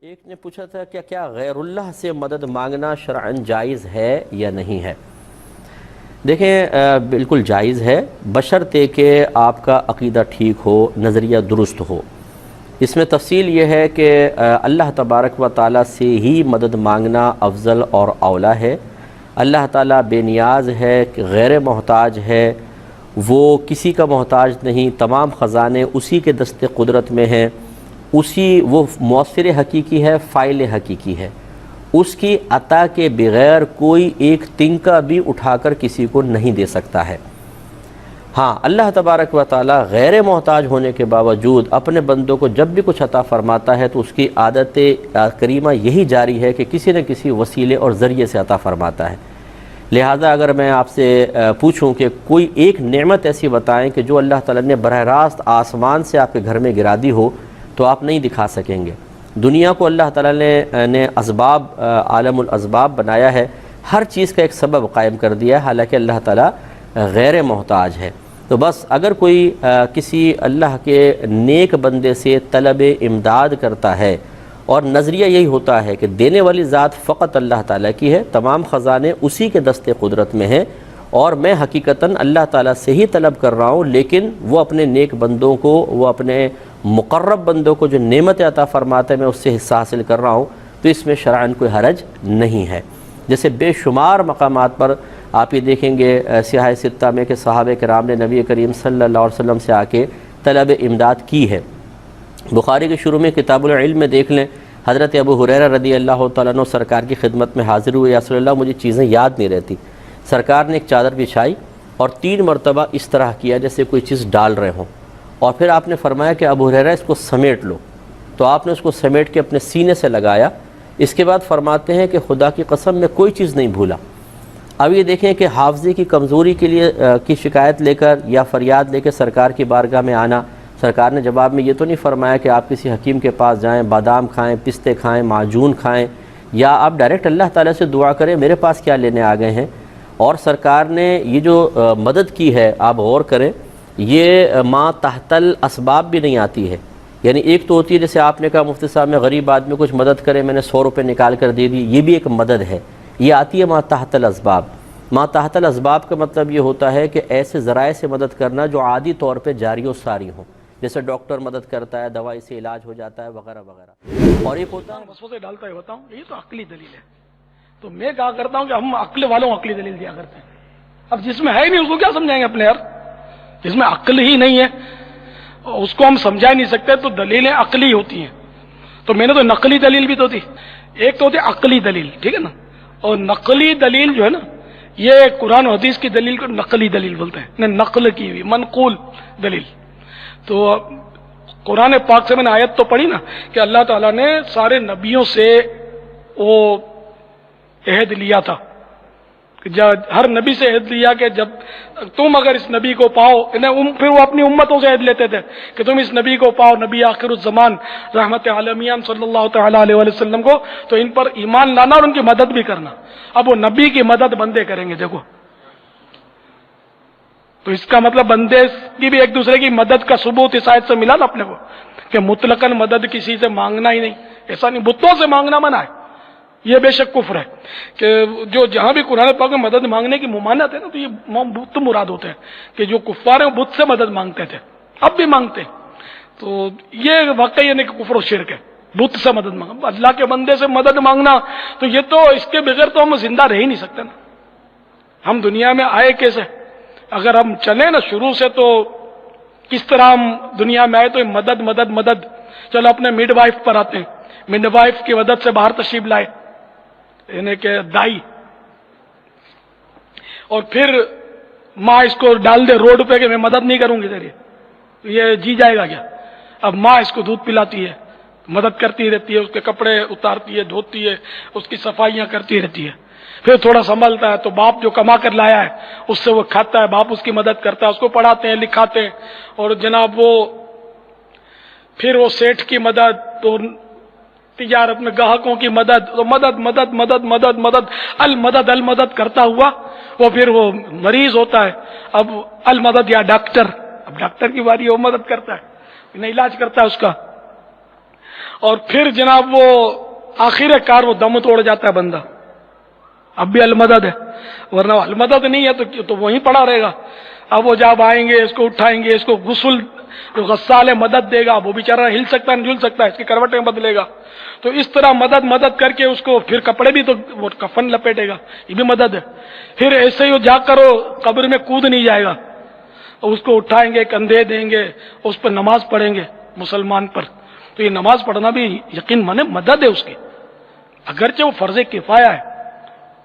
ایک نے پوچھا تھا کہ کیا غیر اللہ سے مدد مانگنا شرعاً جائز ہے یا نہیں ہے؟ دیکھیں بالکل جائز ہے، بشرطے کہ آپ کا عقیدہ ٹھیک ہو، نظریہ درست ہو۔ اس میں تفصیل یہ ہے کہ اللہ تبارک و تعالیٰ سے ہی مدد مانگنا افضل اور اولیٰ ہے۔ اللہ تعالیٰ بے نیاز ہے، غیر محتاج ہے، وہ کسی کا محتاج نہیں، تمام خزانے اسی کے دست قدرت میں ہیں، وہ مؤثر حقیقی ہے، فاعل حقیقی ہے، اس کی عطا کے بغیر کوئی ایک تنکا بھی اٹھا کر کسی کو نہیں دے سکتا ہے۔ ہاں، اللہ تبارک و تعالیٰ غیر محتاج ہونے کے باوجود اپنے بندوں کو جب بھی کچھ عطا فرماتا ہے تو اس کی عادت کریمہ یہی جاری ہے کہ کسی نہ کسی وسیلے اور ذریعے سے عطا فرماتا ہے۔ لہٰذا اگر میں آپ سے پوچھوں کہ کوئی ایک نعمت ایسی بتائیں کہ جو اللہ تعالیٰ نے براہ راست آسمان سے آپ کے گھر میں گرا دی ہو، تو آپ نہیں دکھا سکیں گے۔ دنیا کو اللہ تعالیٰ نے اسباب، عالم الاسباب بنایا ہے، ہر چیز کا ایک سبب قائم کر دیا ہے، حالانکہ اللہ تعالیٰ غیر محتاج ہے۔ تو بس اگر کوئی کسی اللہ کے نیک بندے سے طلب امداد کرتا ہے اور نظریہ یہی ہوتا ہے کہ دینے والی ذات فقط اللہ تعالیٰ کی ہے، تمام خزانے اسی کے دست قدرت میں ہیں، اور میں حقیقتاً اللہ تعالیٰ سے ہی طلب کر رہا ہوں، لیکن وہ اپنے نیک بندوں کو، وہ اپنے مقرب بندوں کو جو نعمت عطا فرماتا ہے میں اس سے حصہ حاصل کر رہا ہوں، تو اس میں شرعاً کوئی حرج نہیں ہے۔ جیسے بے شمار مقامات پر آپ یہ دیکھیں گے سیاہ ستہ میں کہ صحابہ کرام نے نبی کریم صلی اللہ علیہ وسلم سے آ کے طلب امداد کی ہے۔ بخاری کے شروع میں کتاب العلم میں دیکھ لیں، حضرت ابو ہریرہ رضی اللہ تعالیٰ عنہ سرکار کی خدمت میں حاضر ہوئے، یا رسول اللہ مجھے چیزیں یاد نہیں رہتی۔ سرکار نے ایک چادر بچھائی اور 3 مرتبہ اس طرح کیا جیسے کوئی چیز ڈال رہے ہوں، اور پھر آپ نے فرمایا کہ ابو ہریرہ اس کو سمیٹ لو، تو آپ نے اس کو سمیٹ کے اپنے سینے سے لگایا۔ اس کے بعد فرماتے ہیں کہ خدا کی قسم میں کوئی چیز نہیں بھولا۔ اب یہ دیکھیں کہ حافظے کی کمزوری کے لیے کی شکایت لے کر یا فریاد لے کے سرکار کی بارگاہ میں آنا، سرکار نے جواب میں یہ تو نہیں فرمایا کہ آپ کسی حکیم کے پاس جائیں، بادام کھائیں، پستے کھائیں، معجون کھائیں، یا آپ ڈائریکٹ اللہ تعالیٰ سے دعا کریں میرے پاس کیا لینے آ گئے ہیں۔ اور سرکار نے یہ جو مدد کی ہے، آپ غور کریں، یہ ما تحت الاسباب بھی نہیں آتی ہے۔ یعنی ایک تو ہوتی ہے جیسے آپ نے کہا مفتی صاحب میں غریب آدمی کچھ مدد کرے، میں نے 100 روپے نکال کر دے دی، یہ بھی ایک مدد ہے۔ یہ آتی ہے ما تحت الاسباب۔ ما تحت الاسباب کا مطلب یہ ہوتا ہے کہ ایسے ذرائع سے مدد کرنا جو عادی طور پہ جاری و ساری ہوں، جیسے ڈاکٹر مدد کرتا ہے، دوائی سے علاج ہو جاتا ہے وغیرہ وغیرہ۔ اور ایک ہوتا ہے وسوسے ڈالتا ہے، بتاؤں یہ تو عقلی دلیل ہے، تو میں کہا کرتا ہوں کہ ہم عقل والوں عقلی دلیل دیا کرتے ہیں۔ اب جس میں ہے ہی نہیں اس کو کیا سمجھائیں گے اپنے یار؟ جس میں عقل ہی نہیں ہے اس کو ہم سمجھا ہی نہیں سکتے، تو دلیلیں عقلی ہوتی ہیں۔ تو میں نے تو نقلی دلیل بھی تو تھی، ایک تو ہوتی عقلی دلیل، ٹھیک ہے نا، اور نقلی دلیل جو ہے نا، یہ قرآن و حدیث کی دلیل کو نقلی دلیل بولتے ہیں، نقل کی ہوئی منقول دلیل۔ تو قرآن پاک سے میں نے آیت تو پڑھی نا کہ اللہ تعالیٰ نے سارے نبیوں سے وہ عہد لیا تھا، ہر نبی سے عہد لیا کہ جب تم اگر اس نبی کو پاؤ، پھر وہ اپنی امتوں سے عہد لیتے تھے کہ تم اس نبی کو پاؤ، نبی آخر الزمان رحمت عالمیان صلی اللہ تعالیٰ علیہ وسلم کو، تو ان پر ایمان لانا اور ان کی مدد بھی کرنا۔ اب وہ نبی کی مدد بندے کریں گے، دیکھو، تو اس کا مطلب بندے کی بھی ایک دوسرے کی مدد کا ثبوت اس آیت سے ملا نا اپنے کو، کہ مطلقاً مدد کسی سے مانگنا ہی نہیں، ایسا نہیں، بتوں سے مانگنا منع ہے، یہ بے شک کفر ہے۔ کہ جو جہاں بھی قرآن پاک میں مدد مانگنے کی ممانعت ہے نا، تو یہ بت مراد ہوتے ہیں، کہ جو کفار ہیں وہ بت سے مدد مانگتے تھے، اب بھی مانگتے ہیں، تو یہ واقعی نہیں کہ کفر و شرک ہے، بت سے مدد مانگنا، اللہ کے بندے سے مدد مانگنا، تو یہ تو اس کے بغیر تو ہم زندہ رہ ہی نہیں سکتے نا۔ ہم دنیا میں آئے کیسے؟ اگر ہم چلیں نا شروع سے، تو کس طرح ہم دنیا میں آئے، تو مدد مدد مدد۔ چلو اپنے مڈ وائف پر آتے ہیں، مڈ وائف کی مدد سے باہر تشریف لائے، یعنی کہ دائی، اور پھر ماں اس کو ڈال دے روڈ پہ کہ میں مدد نہیں کروں گی تیری، یہ جی جائے گا کیا؟ اب ماں اس کو دودھ پلاتی ہے، مدد کرتی رہتی ہے، اس کے کپڑے اتارتی ہے، دھوتی ہے، اس کی صفائیاں کرتی رہتی ہے، پھر تھوڑا سنبھلتا ہے تو باپ جو کما کر لایا ہے اس سے وہ کھاتا ہے، باپ اس کی مدد کرتا ہے، اس کو پڑھاتے ہیں، لکھاتے ہیں، اور جناب وہ پھر وہ سیٹھ کی مدد، تو تجارت میں گاہکوں کی مدد، تو مدد مدد مدد مدد مدد المدد المدد کرتا ہوا وہ پھر وہ مریض ہوتا ہے، اب المدد یا ڈاکٹر، اب ڈاکٹر کی باری وہ مدد کرتا ہے، علاج کرتا ہے اس کا، اور پھر جناب وہ آخر کار وہ دم توڑ جاتا ہے بندہ. اب بھی المدد ہے، ورنہ المدد نہیں ہے تو وہیں پڑا رہے گا. اب وہ جب آئیں گے اس کو اٹھائیں گے، اس کو غسل، جو غسال ہے مدد دے گا، وہ بیچارہ ہل سکتا ہے نہیں ہل سکتا ہے، اس کی کروٹیں بدلے گا. تو اس طرح مدد کر کے اس کو پھر کپڑے بھی تو وہ کفن لپیٹے گا، یہ بھی مدد ہے. پھر ایسے ہی جا کر وہ قبر میں کود نہیں جائے گا، اس کو اٹھائیں گے، کندھے دیں گے، اس پر نماز پڑھیں گے مسلمان پر. تو یہ نماز پڑھنا بھی یقین مانے مدد ہے اس کی، اگرچہ وہ فرض کفایہ ہے.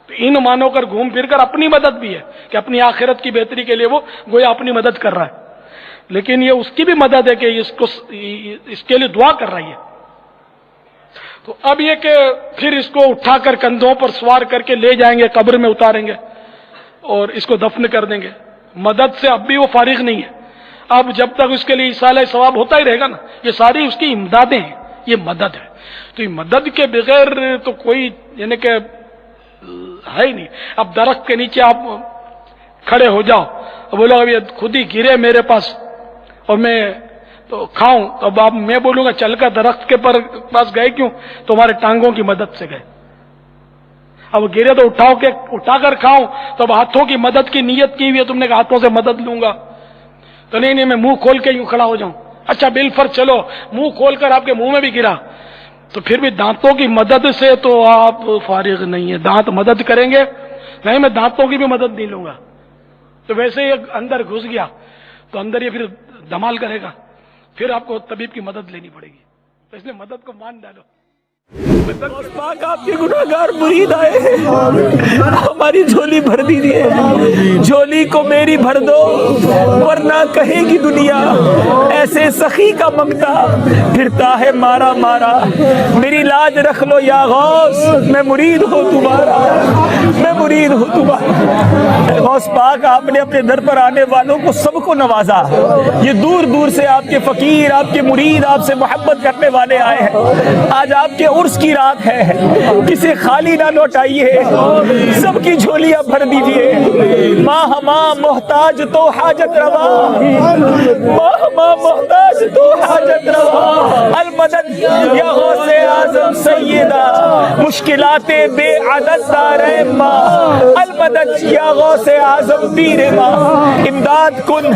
تو ان مانو کر گھوم پھر کر اپنی مدد بھی ہے کہ اپنی آخرت کی بہتری کے لیے وہ گویا اپنی مدد کر رہا ہے، لیکن یہ اس کی بھی مدد ہے کہ اس کے لیے دعا کر رہی ہے. تو اب یہ کہ پھر اس کو اٹھا کر کندھوں پر سوار کر کے لے جائیں گے، قبر میں اتاریں گے اور اس کو دفن کر دیں گے. مدد سے اب بھی وہ فارغ نہیں ہے. اب جب تک اس کے لیے ایصال ثواب ہوتا ہی رہے گا نا، یہ ساری اس کی امدادیں ہیں، یہ مدد ہے. تو یہ مدد کے بغیر تو کوئی یعنی کہ ہے ہی نہیں. اب درخت کے نیچے آپ کھڑے ہو جاؤ اور بولو اب یہ خود ہی گرے میرے پاس اور میں تو کھاؤں، تو اب آپ میں بولوں گا چل کر درخت کے پاس گئے کیوں؟ تمہارے ٹانگوں کی مدد سے گئے. اب گرے تو اٹھا کر کھاؤں، تو اب ہاتھوں کی مدد کی نیت کی ہوئی ہے تم نے کہ ہاتھوں سے مدد لوں گا. تو نہیں میں منہ کھول کے یوں کھڑا ہو جاؤں. اچھا بالفرض چلو منہ کھول کر آپ کے منہ میں بھی گرا، تو پھر بھی دانتوں کی مدد سے تو آپ فارغ نہیں ہیں. دانت مدد کریں گے؟ نہیں میں دانتوں کی بھی مدد نہیں لوں گا. تو ویسے ہی اندر گھس گیا تو اندر یہ پھر دھمال کرے گا، پھر آپ کو طبیب کی مدد لینی پڑے گی. تو اس لیے مدد کو مان ڈالو. پاک آپ کے گناہگار مرید آئے ہیں، ہماری جھولی بھر دیجیے، جھولی کو میری بھر دو ورنہ کہے گی دنیا ایسے سخی کا منگتا پھرتا ہے مارا مارا. میری لاج رکھ لو یا غوث، میں مرید ہوں تمہارا، میں مرید ہوں تمہارا. غوث پاک آپ نے اپنے در پر آنے والوں کو سب کو نوازا. یہ دور دور سے آپ کے فقیر، آپ کے مرید، آپ سے محبت کرنے والے آئے ہیں. آج آپ کے عرس کی رات ہے، کسے خالی نہ لوٹائیے، سب کی جھولیاں بھر دیجیے. ماں ہماں محتاج تو حاجت روا، ماں ہماں محتاج تو حاجت روا. المدد یا غوث اعظم سیدہ، مشکلات بے عدد دارے ماں. المدد یا غوث اعظم پیر ماں، امداد کن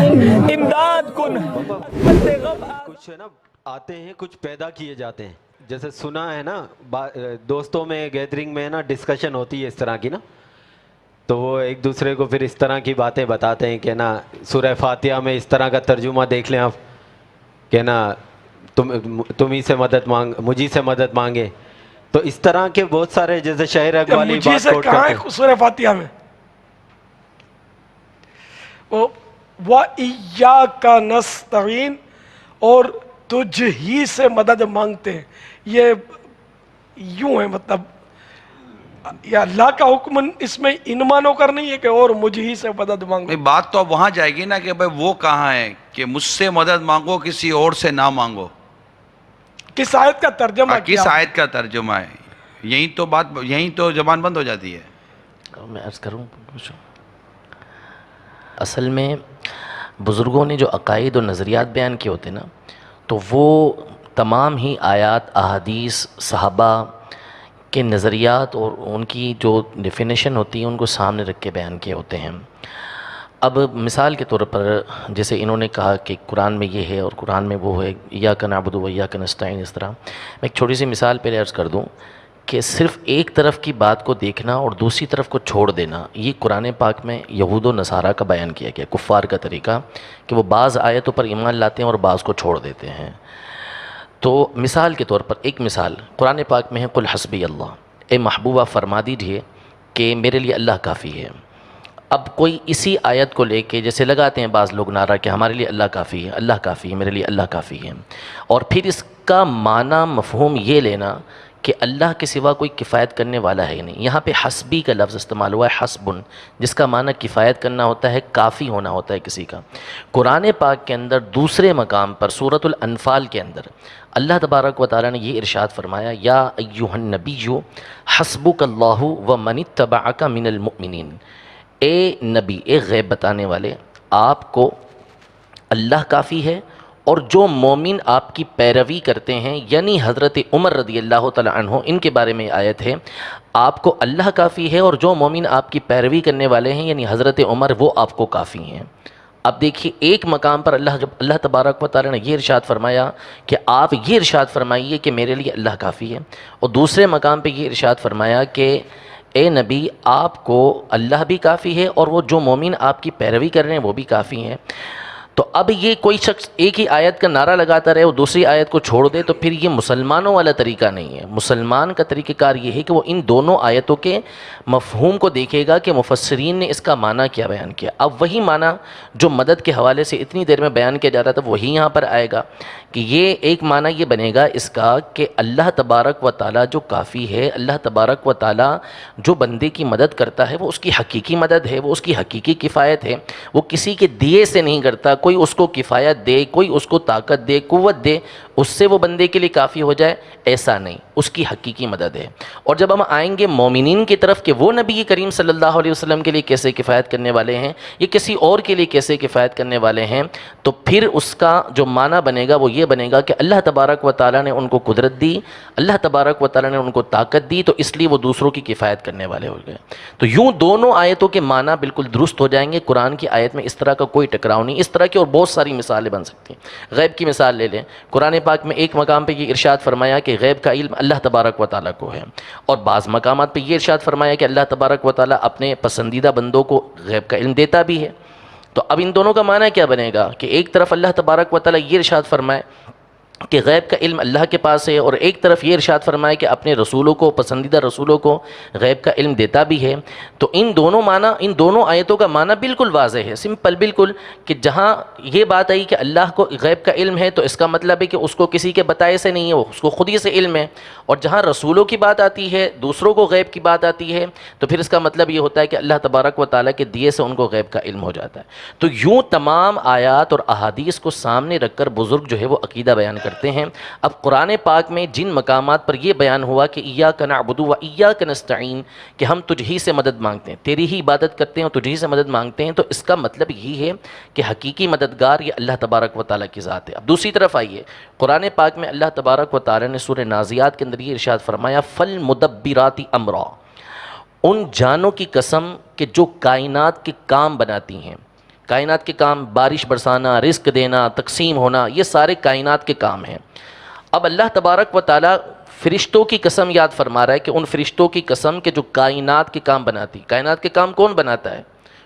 امداد کن. کچھ ہے نا آتے ہیں، کچھ پیدا کیے جاتے ہیں. جیسے سنا ہے نا دوستوں میں گیدرنگ میں نا ڈسکشن ہوتی ہے اس طرح کی نا، تو وہ ایک دوسرے کو پھر اس طرح کی باتیں بتاتے ہیں کہ نا سورہ فاتحہ میں اس طرح کا ترجمہ دیکھ لیں آپ کہ نا تم ہی سے مدد مانگ، مجھی سے مدد مانگے. تو اس طرح کے بہت سارے جیسے شاعر اقوالی بات کوٹ کرتے ہیں. سورہ فاتحہ میں وَإِيَّاكَ نَسْتَعِينُ اور تجھ ہی سے مدد مانگتے ہیں. یہ یوں ہے مطلب یا اللہ کا حکم اس میں ان مانو کر نہیں ہے کہ اور مجھ ہی سے مدد مانگو. بات تو اب وہاں جائے گی نا کہ بھائی وہ کہاں ہے کہ مجھ سے مدد مانگو کسی اور سے نہ مانگو. کس آیت کا ترجمہ کیا؟ کس آیت کا ترجمہ ہے؟ یہی تو بات، یہی تو زبان بند ہو جاتی ہے. میں عرض کروں، اصل میں بزرگوں نے جو عقائد و نظریات بیان کیے ہوتے نا، تو وہ تمام ہی آیات، احادیث، صحابہ کے نظریات اور ان کی جو ڈیفینیشن ہوتی ہے ان کو سامنے رکھ کے بیان کیے ہوتے ہیں. اب مثال کے طور پر جیسے انہوں نے کہا کہ قرآن میں یہ ہے اور قرآن میں وہ ہے، ایاک نعبد و ایاک نستعین، اس طرح میں ایک چھوٹی سی مثال پہلے عرض کر دوں کہ صرف ایک طرف کی بات کو دیکھنا اور دوسری طرف کو چھوڑ دینا، یہ قرآن پاک میں یہود و نصارہ کا بیان کیا گیا، کفار کا طریقہ کہ وہ بعض آیتوں پر ایمان لاتے ہیں اور بعض کو چھوڑ دیتے ہیں. تو مثال کے طور پر ایک مثال قرآن پاک میں ہے قل حسبی اللہ، اے محبوبہ فرما دیجیے کہ میرے لیے اللہ کافی ہے. اب کوئی اسی آیت کو لے کے جیسے لگاتے ہیں بعض لوگ نعرہ کہ ہمارے لیے اللہ کافی ہے، اللہ کافی ہے، میرے لیے اللہ کافی ہے، اور پھر اس کا معنی مفہوم یہ لینا کہ اللہ کے سوا کوئی کفایت کرنے والا ہے نہیں. یہاں پہ حسبی کا لفظ استعمال ہوا ہے، حسبن، جس کا معنی کفایت کرنا ہوتا ہے، کافی ہونا ہوتا ہے کسی کا. قرآن پاک کے اندر دوسرے مقام پر سورۃ الانفال کے اندر اللہ تبارک و تعالیٰ نے یہ ارشاد فرمایا، یا ایھا النبی حسبک اللہ ومن اتبعک من المؤمنین. اے نبی، اے غیب بتانے والے، آپ کو اللہ کافی ہے اور جو مومن آپ کی پیروی کرتے ہیں، یعنی حضرت عمر رضی اللہ تعالی عنہ، ان کے بارے میں آیت ہے، آپ کو اللہ کافی ہے، اور جو مومن آپ کی پیروی کرنے والے ہیں یعنی حضرت عمر، وہ آپ کو کافی ہیں۔ اب دیکھیے ایک مقام پر اللہ تبارک و تعالی نے یہ ارشاد فرمایا کہ آپ یہ ارشاد فرمائیے کہ میرے لیے اللہ کافی ہے، اور دوسرے مقام پہ یہ ارشاد فرمایا کہ اے نبی آپ کو اللہ بھی کافی ہے اور وہ جو مومن آپ کی پیروی کر رہے ہیں وہ بھی کافی ہیں۔ تو اب یہ کوئی شخص ایک ہی آیت کا نعرہ لگاتا رہے اور دوسری آیت کو چھوڑ دے تو پھر یہ مسلمانوں والا طریقہ نہیں ہے۔ مسلمان کا طریقہ کار یہ ہے کہ وہ ان دونوں آیتوں کے مفہوم کو دیکھے گا کہ مفسرین نے اس کا معنی کیا بیان کیا۔ اب وہی معنی جو مدد کے حوالے سے اتنی دیر میں بیان کیا جا رہا تھا وہی یہاں پر آئے گا کہ یہ ایک معنی یہ بنے گا اس کا کہ اللہ تبارک و تعالیٰ جو کافی ہے، اللہ تبارک و تعالیٰ جو بندے کی مدد کرتا ہے وہ اس کی حقیقی مدد ہے، وہ اس کی حقیقی کفایت ہے، وہ کسی کے دیے سے نہیں کرتا، کوئی اس کو کفایت دے، کوئی اس کو طاقت دے، قوت دے، اس سے وہ بندے کے لیے کافی ہو جائے، ایسا نہیں، اس کی حقیقی مدد ہے۔ اور جب ہم آئیں گے مومنین کی طرف کہ وہ نبی کریم صلی اللہ علیہ وسلم کے لیے کیسے کفایت کرنے والے ہیں، یہ کسی اور کے لیے کیسے کفایت کرنے والے ہیں، تو پھر اس کا جو معنی بنے گا وہ یہ بنے گا کہ اللہ تبارک و تعالیٰ نے ان کو قدرت دی، اللہ تبارک و تعالیٰ نے ان کو طاقت دی، تو اس لیے وہ دوسروں کی کفایت کرنے والے ہو گئے۔ تو یوں دونوں آیتوں کے معنی بالکل درست ہو جائیں گے۔ قرآن کی آیت میں اس طرح کا کوئی ٹکراؤ نہیں۔ اس طرح کی اور بہت ساری مثالیں بن سکتی ہیں۔ غیب کی مثال لے لیں، قرآن پاک میں ایک مقام پہ یہ ارشاد فرمایا کہ غیب کا علم اللہ تبارک و تعالیٰ کو ہے، اور بعض مقامات پہ یہ ارشاد فرمایا کہ اللہ تبارک و تعالیٰ اپنے پسندیدہ بندوں کو غیب کا علم دیتا بھی ہے۔ تو اب ان دونوں کا معنی کیا بنے گا کہ ایک طرف اللہ تبارک و تعالیٰ یہ ارشاد فرمائے کہ غیب کا علم اللہ کے پاس ہے، اور ایک طرف یہ ارشاد فرمائے کہ اپنے رسولوں کو، پسندیدہ رسولوں کو غیب کا علم دیتا بھی ہے۔ تو ان دونوں آیتوں کا معنی بالکل واضح ہے، سمپل بالکل، کہ جہاں یہ بات آئی کہ اللہ کو غیب کا علم ہے تو اس کا مطلب ہے کہ اس کو کسی کے بتائے سے نہیں ہے، وہ اس کو خود ہی سے علم ہے۔ اور جہاں رسولوں کی بات آتی ہے، دوسروں کو غیب کی بات آتی ہے، تو پھر اس کا مطلب یہ ہوتا ہے کہ اللہ تبارک و تعالیٰ کے دیے سے ان کو غیب کا علم ہو جاتا ہے۔ تو یوں تمام آیات اور احادیث کو سامنے رکھ کر بزرگ جو ہے وہ عقیدہ بیان کرتے ہیں۔ اب قرآن پاک میں جن مقامات پر یہ بیان ہوا کہ ایاک نعبد و ایاک نستعین، کہ ہم تجھ ہی سے مدد مانگتے ہیں، تیری ہی عبادت کرتے ہیں اور تجھ ہی سے مدد مانگتے ہیں، تو اس کا مطلب یہی ہے کہ حقیقی مددگار یہ اللہ تبارک و تعالیٰ کی ذات ہے۔ اب دوسری طرف آئیے، قرآن پاک میں اللہ تبارک و تعالیٰ نے سورہ نازعات کے اندر یہ ارشاد فرمایا فالمدبرات امرا، ان جانوں کی قسم کہ جو کائنات کے کام بناتی ہیں۔ کائنات کے کام، بارش برسانا، رزق دینا، تقسیم ہونا، یہ سارے کائنات کے کام ہیں۔ اب اللہ تبارک و تعالیٰ فرشتوں کی قسم یاد فرما رہا ہے کہ ان فرشتوں کی قسم کہ جو کائنات کے کام بناتی۔ کائنات کے کام کون بناتا ہے؟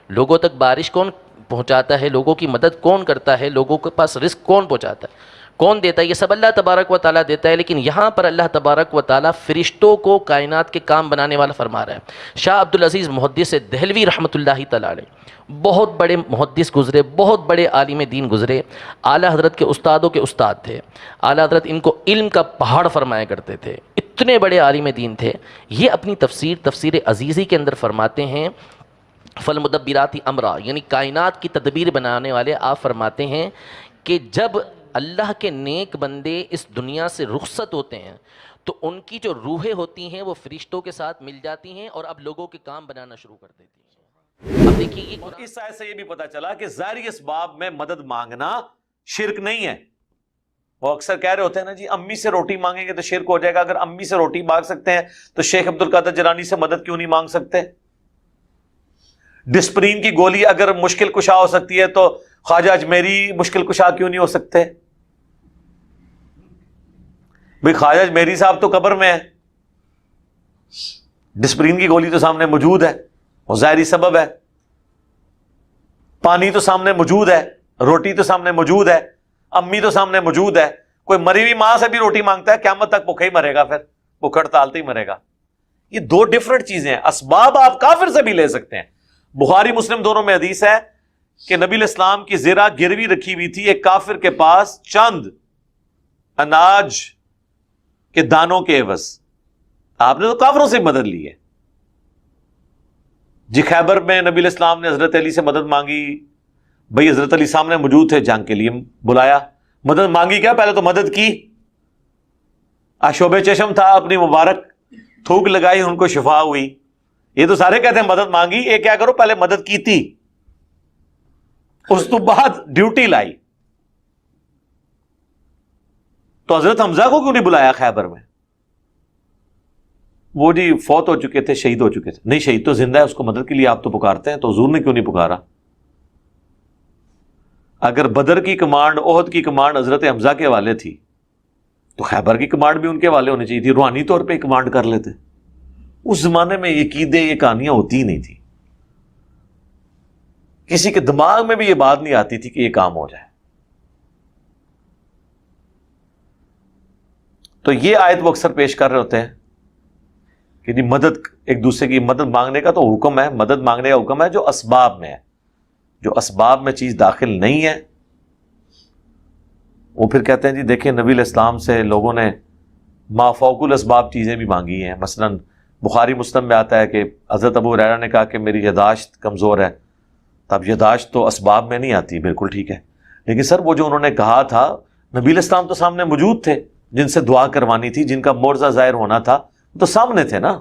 لوگوں تک بارش کون پہنچاتا ہے؟ لوگوں کی مدد کون کرتا ہے؟ لوگوں کے پاس رزق کون پہنچاتا ہے؟ کون دیتا ہے؟ یہ سب اللہ تبارک و تعالیٰ دیتا ہے، لیکن یہاں پر اللہ تبارک و تعالیٰ فرشتوں کو کائنات کے کام بنانے والا فرما رہا ہے۔ شاہ عبدالعزیز محدث دہلوی رحمۃ اللہ تعالیٰ علیہ بہت بڑے محدث گزرے، بہت بڑے عالم دین گزرے، اعلیٰ حضرت کے استادوں کے استاد تھے، اعلیٰ حضرت ان کو علم کا پہاڑ فرمایا کرتے تھے، اتنے بڑے عالم دین تھے۔ یہ اپنی تفسیر عزیزی کے اندر فرماتے ہیں فالمدبرات امرا، یعنی کائنات کی تدبیر بنانے والے آپ فرماتے ہیں کہ جب اللہ کے نیک بندے اس دنیا سے رخصت ہوتے ہیں تو ان کی جو روحیں ہوتی ہیں وہ فرشتوں کے ساتھ مل جاتی ہیں اور اب لوگوں کے کام بنانا شروع کر دیتی ہیں۔ اب دیکھیے یہ اور اس آیت سے یہ بھی پتا چلا کہ ظاہری اسباب میں مدد مانگنا شرک نہیں ہے۔ وہ اکثر کہہ رہے ہوتے ہیں نا جی امی سے روٹی مانگیں گے تو شرک ہو جائے گا، اگر امی سے روٹی مانگ سکتے ہیں تو شیخ عبد القادر جیلانی سے مدد کیوں نہیں مانگ سکتے؟ ڈسپرین کی گولی اگر مشکل کشا ہو سکتی ہے تو خواجہ اجمیری مشکل کشا کیوں نہیں ہو سکتے؟ بھئی خواجہ اجمیری صاحب تو قبر میں ہے، ڈسپرین کی گولی تو سامنے موجود ہے، وہ ظاہری سبب ہے، پانی تو سامنے موجود ہے، روٹی تو سامنے موجود ہے، امی تو سامنے موجود ہے۔ کوئی مری ہوئی ماں سے بھی روٹی مانگتا ہے قیامت تک بھوکا ہی مرے گا، پھر بھوک ہڑتال ہی مرے گا۔ یہ دو ڈفرنٹ چیزیں ہیں۔ اسباب آپ کافر سے بھی لے سکتے ہیں۔ بخاری مسلم دونوں میں حدیث ہے کہ نبی علیہ السلام کی زرہ گروی رکھی ہوئی تھی ایک کافر کے پاس چند اناج کے دانوں کے عوض۔ آپ نے تو کافروں سے مدد لی ہے جی۔ خیبر میں نبی علیہ السلام نے حضرت علی سے مدد مانگی، بھئی حضرت علی سامنے موجود تھے، جنگ کے لیے بلایا، مدد مانگی کیا؟ پہلے تو مدد کی، آشوب چشم تھا، اپنی مبارک تھوک لگائی، ان کو شفا ہوئی۔ یہ تو سارے کہتے ہیں مدد مانگی، یہ کیا کرو پہلے مدد کی تھی، اس تو بعد ڈیوٹی لائی۔ تو حضرت حمزہ کو کیوں نہیں بلایا خیبر میں؟ وہ جی فوت ہو چکے تھے، شہید ہو چکے تھے. نہیں، شہید تو زندہ ہے، اس کو مدد کے لیے آپ تو پکارتے ہیں، تو حضور نے کیوں نہیں پکارا؟ اگر بدر کی کمانڈ، احد کی کمانڈ حضرت حمزہ کے حوالے تھی تو خیبر کی کمانڈ بھی ان کے حوالے ہونی چاہیے تھی، روحانی طور پہ کمانڈ کر لیتے. اس زمانے میں یہ عقیدے، یہ کہانیاں ہوتی ہی نہیں تھی، کسی کے دماغ میں بھی یہ بات نہیں آتی تھی کہ یہ کام ہو جائے. تو یہ آیت وہ اکثر پیش کر رہے ہوتے ہیں کہ جی مدد، ایک دوسرے کی مدد مانگنے کا تو حکم ہے، مدد مانگنے کا حکم ہے جو اسباب میں ہے. جو اسباب میں چیز داخل نہیں ہے وہ پھر کہتے ہیں جی دیکھیں نبی علیہ السلام سے لوگوں نے ما فوق الاسباب چیزیں بھی مانگی ہیں. مثلا بخاری مسلم میں آتا ہے کہ حضرت ابو ہریرہ نے کہا کہ میری یاداشت کمزور ہے. تب یاداشت تو اسباب میں نہیں آتی، بالکل ٹھیک ہے، لیکن سر وہ جو انہوں نے کہا تھا، نبی علیہ السلام تو سامنے موجود تھے، جن سے دعا کروانی تھی، جن کا معجزہ ظاہر ہونا تھا، تو سامنے تھے نا.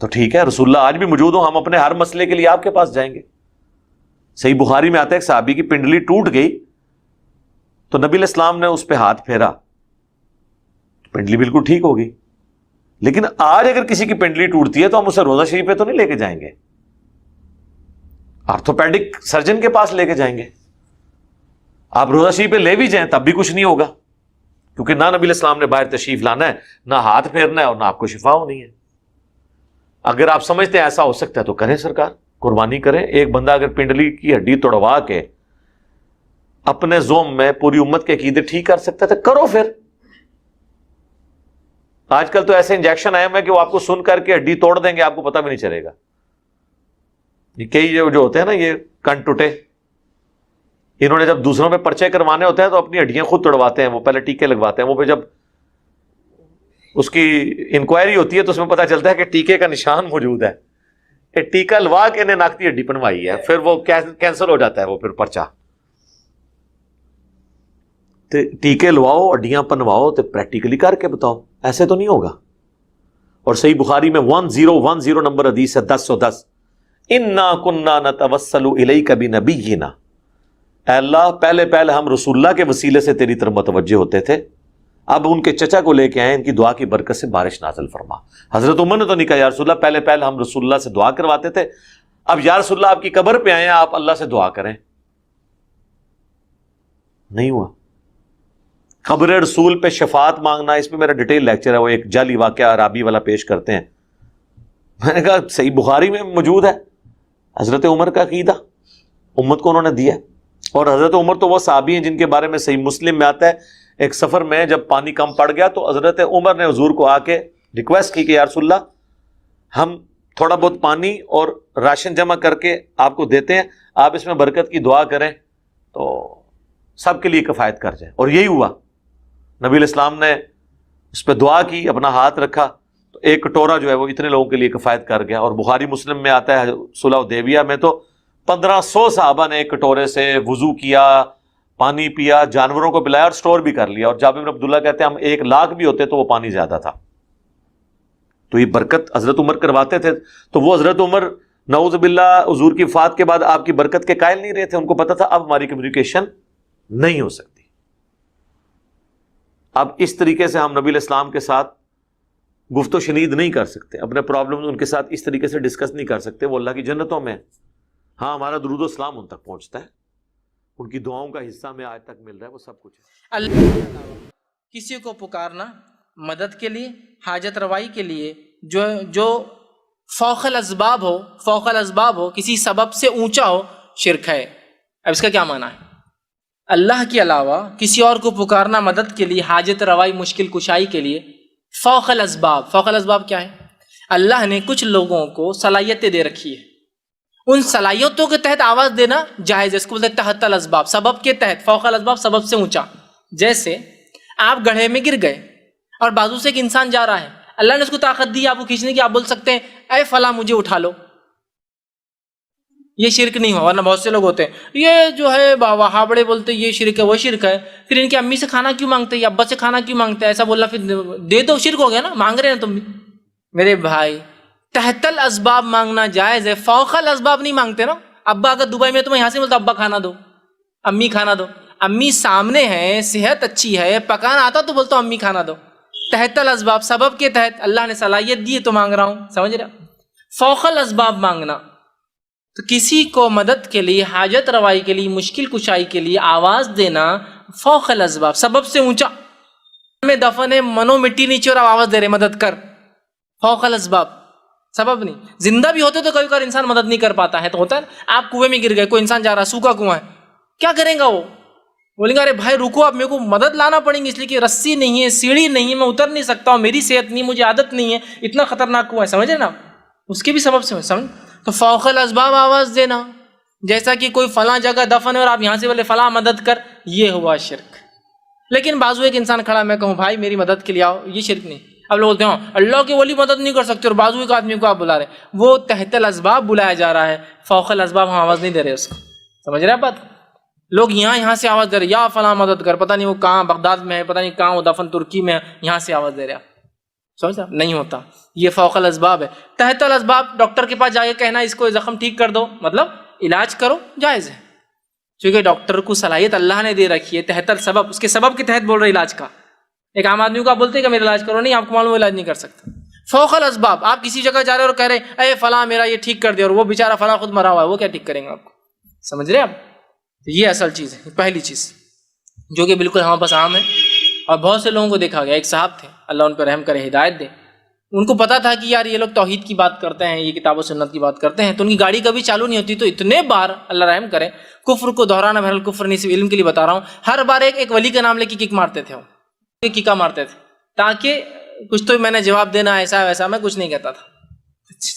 تو ٹھیک ہے، رسول اللہ آج بھی موجود ہوں، ہم اپنے ہر مسئلے کے لیے آپ کے پاس جائیں گے. صحیح بخاری میں آتا ہے ایک صحابی کی پنڈلی ٹوٹ گئی تو نبی علیہ السلام نے اس پہ ہاتھ پھیرا، پنڈلی بالکل ٹھیک ہو گئی. لیکن آج اگر کسی کی پنڈلی ٹوٹتی ہے تو ہم اسے روضہ شریف پہ تو نہیں لے کے جائیں گے، آرتھوپیڈک سرجن کے پاس لے کے جائیں گے. آپ روضہ شریف پہ لے بھی جائیں تب بھی کچھ نہیں ہوگا، کیونکہ نہ نبی علیہ السلام نے باہر تشریف لانا ہے، نہ ہاتھ پھیرنا ہے، اور نہ آپ کو شفا ہونی ہے. اگر آپ سمجھتے ہیں ایسا ہو سکتا ہے تو کریں، سرکار قربانی کریں. ایک بندہ اگر پنڈلی کی ہڈی توڑوا کے اپنے زوم میں پوری امت کے عقیدے ٹھیک کر سکتا ہے تو کرو. پھر آج کل تو ایسے انجیکشن آئے ہیں کہ وہ آپ کو سن کر کے ہڈی توڑ دیں گے، آپ کو پتہ بھی نہیں چلے گا. یہ کئی جو ہوتے ہیں نا، یہ کن ٹوٹے، انہوں نے جب دوسروں پہ پرچے کروانے ہوتے ہیں تو اپنی ہڈیاں خود توڑواتے ہیں، وہ پہلے ٹیکے لگواتے ہیں. وہ پہ جب اس کی انکوائری ہوتی ہے تو اس میں پتہ چلتا ہے کہ ٹیکے کا نشان موجود ہے، کہ ٹیکا لوا کے انہیں ناک کی ہڈی بنوائی ہے، پھر وہ کینسل ہو جاتا ہے وہ پھر پرچہ. ٹیکے لواؤ، ہڈیاں پنواؤ تو پریکٹیکلی کر کے بتاؤ، ایسے تو نہیں ہوگا. اور صحیح بخاری میں 1010 نمبر حدیث ہے، 1010، انا کننا نتوسل الیک بنبینا، اے اللہ پہلے ہم رسول اللہ کے وسیلے سے تیری طرف متوجہ ہوتے تھے، اب ان کے چچا کو لے کے آئے، ان کی دعا کی برکت سے بارش نازل فرما. حضرت عمر نے تو نہیں کہا یا رسول اللہ پہلے ہم رسول اللہ سے دعا کرواتے تھے، اب یا رسول اللہ آپ کی قبر پہ آئے ہیں، آپ اللہ سے دعا کریں. نہیں ہوا. قبر رسول پہ شفاعت مانگنا، اس میں میرا ڈیٹیل لیکچر ہے، وہ ایک جعلی واقعہ عرابی والا پیش کرتے ہیں. میں نے کہا صحیح بخاری میں موجود ہے، حضرت عمر کا عقیدہ امت کو انہوں نے دیا. اور حضرت عمر تو وہ صحابی ہیں جن کے بارے میں صحیح مسلم میں آتا ہے، ایک سفر میں جب پانی کم پڑ گیا تو حضرت عمر نے حضور کو آ کے ریکویسٹ کی کہ یا رسول اللہ ہم تھوڑا بہت پانی اور راشن جمع کر کے آپ کو دیتے ہیں، آپ اس میں برکت کی دعا کریں تو سب کے لیے کفایت کر جائے. اور یہی ہوا، نبی علیہ السلام نے اس پہ دعا کی، اپنا ہاتھ رکھا تو ایک کٹورا جو ہے وہ اتنے لوگوں کے لیے کفایت کر گیا. اور بخاری مسلم میں آتا ہے صلح حدیبیہ میں تو 1500 صحابہ نے ایک کٹورے سے وضو کیا، پانی پیا، جانوروں کو پلایا اور سٹور بھی کر لیا. اور جابر بن عبداللہ کہتے ہیں ہم 1 لاکھ بھی ہوتے تو وہ پانی زیادہ تھا. تو یہ برکت حضرت عمر کرواتے تھے. تو وہ حضرت عمر نعوذ باللہ حضور کی وفات کے بعد آپ کی برکت کے قائل نہیں رہے تھے، ان کو پتا تھا اب ہماری کمیونیکیشن نہیں ہو سکتی، اب اس طریقے سے ہم نبی علیہ السلام کے ساتھ گفت و شنید نہیں کر سکتے، اپنے پرابلم ان کے ساتھ اس طریقے سے ڈسکس نہیں کر سکتے. وہ اللہ کی جنتوں میں، ہاں ہمارا درود و سلام ان تک پہنچتا ہے، ان کی دعاؤں کا حصہ میں آج تک مل رہا ہے، وہ سب کچھ ہے. اللہ کے علاوہ کسی کو پکارنا مدد کے لیے، حاجت روائی کے لیے، جو فوق الاسباب ہو، کسی سبب سے اونچا ہو، شرک ہے. اب اس کا کیا معنی ہے؟ اللہ کے علاوہ کسی اور کو پکارنا مدد کے لیے، حاجت روائی، مشکل کشائی کے لیے، فوق الاسباب کیا ہے؟ اللہ نے کچھ لوگوں کو صلاحیتیں دے رکھی ہے، ان صلاحیتوں کے تحت آواز دینا جائز ہے. اس کو بولتے ہیں تحت الاسباب، سبب کے تحت. فوق الاسباب سبب سے اونچا. جیسے آپ گڑھے میں گر گئے اور بازو سے ایک انسان جا رہا ہے، اللہ نے اس کو طاقت دی آپ کو کھینچنے کی، آپ بول سکتے ہیں اے فلاں مجھے اٹھا لو. یہ شرک نہیں ہوا. ورنہ بہت سے لوگ ہوتے ہیں یہ جو ہے وہابڑے بولتے یہ شرک ہے، وہ شرک ہے، پھر ان کی امی سے کھانا کیوں مانگتے ہیں یا ابا سے کھانا کیوں مانگتے ہیں، ایسا بولنا پھر دے دو، شرک ہو گیا نا، مانگ رہے ہیں تم بھی. میرے بھائی تحت الاسباب مانگنا جائز ہے، فوق الاسباب نہیں مانگتے نا. ابا اگر دبئی میں تمہیں یہاں سے بولتا ابا کھانا دو، امی کھانا دو، امی سامنے ہیں، صحت اچھی ہے، پکانا آتا تو بولتا ہوں امی کھانا دو، تحت الاسباب، سبب کے تحت اللہ نے صلاحیت دی ہے تو مانگ رہا ہوں، سمجھ رہے؟ فوق الاسباب مانگنا، تو کسی کو مدد کے لیے، حاجت روائی کے لیے، مشکل کشائی کے لیے آواز دینا فوق الاسباب، سبب سے اونچا، میں دفن ہے، منو مٹی نیچے اور آواز دے رہے مدد کر، فوق الاسباب، سبب نہیں۔ زندہ بھی ہوتے تو کبھی کبھار انسان مدد نہیں کر پاتا ہے، تو ہوتا ہے آپ کنویں میں گر گئے، کوئی انسان جا رہا، سوکھا کنواں ہے، کیا کریں گا وہ؟ بولیں گے ارے بھائی رکو، اب میرے کو مدد لانا پڑیں گی، اس لیے کہ رسی نہیں ہے، سیڑھی نہیں ہے، میں اتر نہیں سکتا ہوں، میری صحت نہیں، مجھے عادت نہیں ہے، اتنا خطرناک کنواں ہے، سمجھے نا؟ اس کے بھی سبب سے سمجھ، تو فوق الاسباب آواز دینا، جیسا کہ کوئی فلاں جگہ دفن ہے اور آپ یہاں سے بولے فلاں مدد کر، یہ ہوا شرک۔ لیکن بازو ایک انسان کھڑا، میں کہوں بھائی میری مدد کے لیے آؤ، یہ شرک نہیں۔ اب لوگ بولتے ہیں اللہ کے ولی مدد نہیں کر سکتے اور بازو ایک آدمی کو آپ بلا رہے ہیں، وہ تحت الاسباب بلایا جا رہا ہے، فوق الاسباب ہم آواز نہیں دے رہے اس کو، سمجھ رہے ہیں بات؟ لوگ یہاں سے آواز دے رہے، یا فلاں مدد کر، پتہ نہیں وہ کہاں بغداد میں ہے، پتہ نہیں کہاں وہ دفن ترکی میں ہے، یہاں سے آواز دے رہے، سمجھ رہے؟ نہیں ہوتا، یہ فوق الاسباب ہے۔ تحت الاسباب ڈاکٹر کے پاس جا کے کہنا اس کو زخم ٹھیک کر دو، مطلب علاج کرو، جائز ہے، کیونکہ ڈاکٹر کو صلاحیت اللہ نے دے رکھی ہے، تحت السبب، اس کے سبب کے تحت بول رہے علاج کا۔ ایک عام آدمی کو آپ بولتے ہیں کہ میرا علاج کرو، نہیں، آپ کو معلوم علاج نہیں کر سکتا۔ فوق الاسباب، آپ کسی جگہ جا رہے اور کہہ رہے اے فلاں میرا یہ ٹھیک کر دے، اور وہ بیچارہ فلاں خود مرا ہوا ہے، وہ کیا ٹھیک کریں گے آپ کو؟ سمجھ رہے آپ؟ یہ اصل چیز ہے، پہلی چیز جو کہ بالکل ہمارے پاس عام ہے، اور بہت سے لوگوں کو دیکھا گیا۔ ایک صاحب تھے، اللہ ان پہ رحم کرے، ہدایت دے، ان کو پتا تھا کہ یار یہ لوگ توحید کی بات کرتے ہیں، یہ کتاب و سنت کی بات کرتے ہیں، تو ان کی گاڑی کبھی چالو نہیں ہوتی، تو اتنے بار اللہ رحم کرے، کفر کو دہرانا بہرحال کفر نہیں، صرف علم کے لیے بتا رہا ہوں، ہر بار ایک ولی کا نام لے کے کک مارتے تھے، وہ کیکا مارتے تھے، تاکہ کچھ تو میں نے جواب دینا، ایسا ویسا، میں کچھ نہیں کہتا تھا،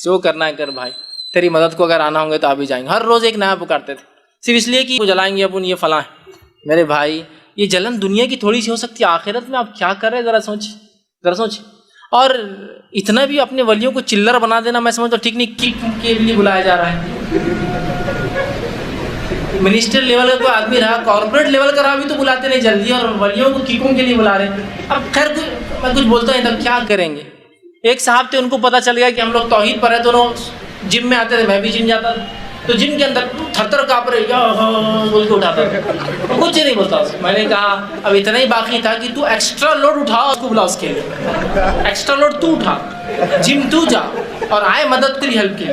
جو کرنا ہے کر بھائی، تیری مدد کو اگر آنا ہوں گے تو آپ بھی جائیں گے۔ ہر روز ایک نیا پکارتے تھے، صرف اس لیے کہ وہ جلائیں گے اپن، یہ فلاں ہے۔ میرے بھائی یہ جلن دنیا کی تھوڑی سی ہو سکتی ہے، آخرت میں آپ کیا کر رہے ہیں ذرا سوچ۔ اور اتنا بھی اپنے ولیوں کو چلر بنا دینا میں سمجھتا ہوں ٹھیک نہیں، کک کے لیے بلایا جا رہا ہے۔ منسٹر لیول کا کوئی آدمی رہا، کارپوریٹ لیول کا رہا بھی تو بلاتے نہیں جلدی، اور ولیوں کو ککوں کے لیے بلا رہے ہیں۔ اب خیر میں کچھ بولتا نہیں، تب کیا کریں گے؟ ایک صاحب تھے، ان کو پتہ چل گیا کہ ہم لوگ توحید پر ہیں، تو جم میں آتے تھے، میں بھی جم جاتا تھا، تو جم کے اندر تھر تھر کانپ رہے، یا بول کے اٹھاتا تھا، کچھ نہیں بولتا اس میں نے کہا اب اتنا ہی باقی تھا کہ تو ایکسٹرا لوڈ اٹھا، اس کو بلا، اس کے لیے ایکسٹرا لوڈ تو اٹھا، جم تو جا اور آئے مدد کری، ہیلپ کی۔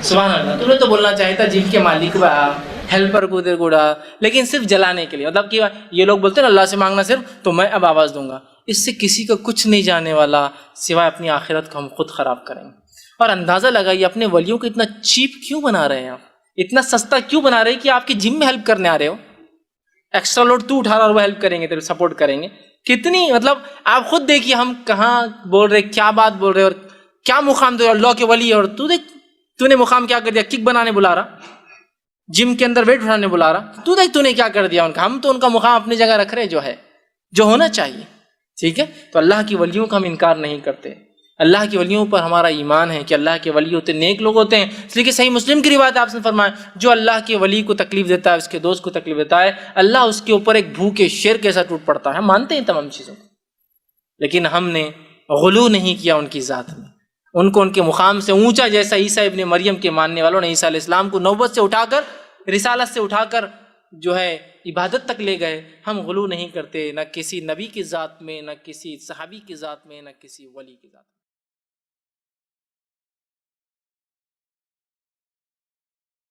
سبحان اللہ، تمہیں تو بولنا چاہیے تھا جم کے مالک با، ہیلپر کو دیر گوڑا، لیکن صرف جلانے کے لیے، مطلب کہ یہ لوگ بولتے ہیں اللہ سے مانگنا صرف، تو میں اب آواز دوں گا، اس سے کسی کا کچھ نہیں جانے والا سوائے اپنی آخرت کو ہم خود خراب کریں گے۔ اور اندازہ لگائیے اپنے ولیوں کو اتنا چیپ کیوں بنا رہے ہیں آپ، اتنا سستا کیوں بنا رہے ہیں کہ آپ کی جم میں ہیلپ کرنے آ رہے ہو، ایکسٹرا لوڈ تو اٹھا رہا اور وہ ہیلپ کریں گے، تیرے سپورٹ کریں گے، کتنی مطلب آپ خود دیکھیے ہم کہاں بول رہے، کیا بات بول رہے، اور کیا مقام دے، اللہ کے ولی، اور تو دیکھ تو نے مقام کیا کر دیا، کک بنانے بلا رہا، جم کے اندر ویٹ اٹھانے بلا رہا، تو دیکھ تو نے کیا کر دیا ان کا۔ ہم تو ان کا مقام اپنی جگہ رکھ رہے جو ہے، جو ہونا چاہیے، ٹھیک ہے۔ تو اللہ کی ولیوں کا ہم انکار نہیں کرتے، اللہ کی ولیوں پر ہمارا ایمان ہے کہ اللہ کے ولی ہوتے نیک لوگ ہوتے ہیں، اس لیے کہ صحیح مسلم کی روایت آپ نے فرمایا جو اللہ کے ولی کو تکلیف دیتا ہے، اس کے دوست کو تکلیف دیتا ہے، اللہ اس کے اوپر ایک بھوکے شیر کیسا ٹوٹ پڑتا ہے۔ ہم مانتے ہیں تمام چیزوں کو، لیکن ہم نے غلو نہیں کیا ان کی ذات میں، ان کو ان کے مقام سے اونچا، جیسا عیسیٰ ابن مریم کے ماننے والوں نے عیسیٰ علیہ السلام کو نوبت سے اٹھا کر، رسالت سے اٹھا کر جو ہے عبادت تک لے گئے۔ ہم غلو نہیں کرتے، نہ کسی نبی کی ذات میں، نہ کسی صحابی کی ذات میں، نہ کسی ولی کی ذات میں۔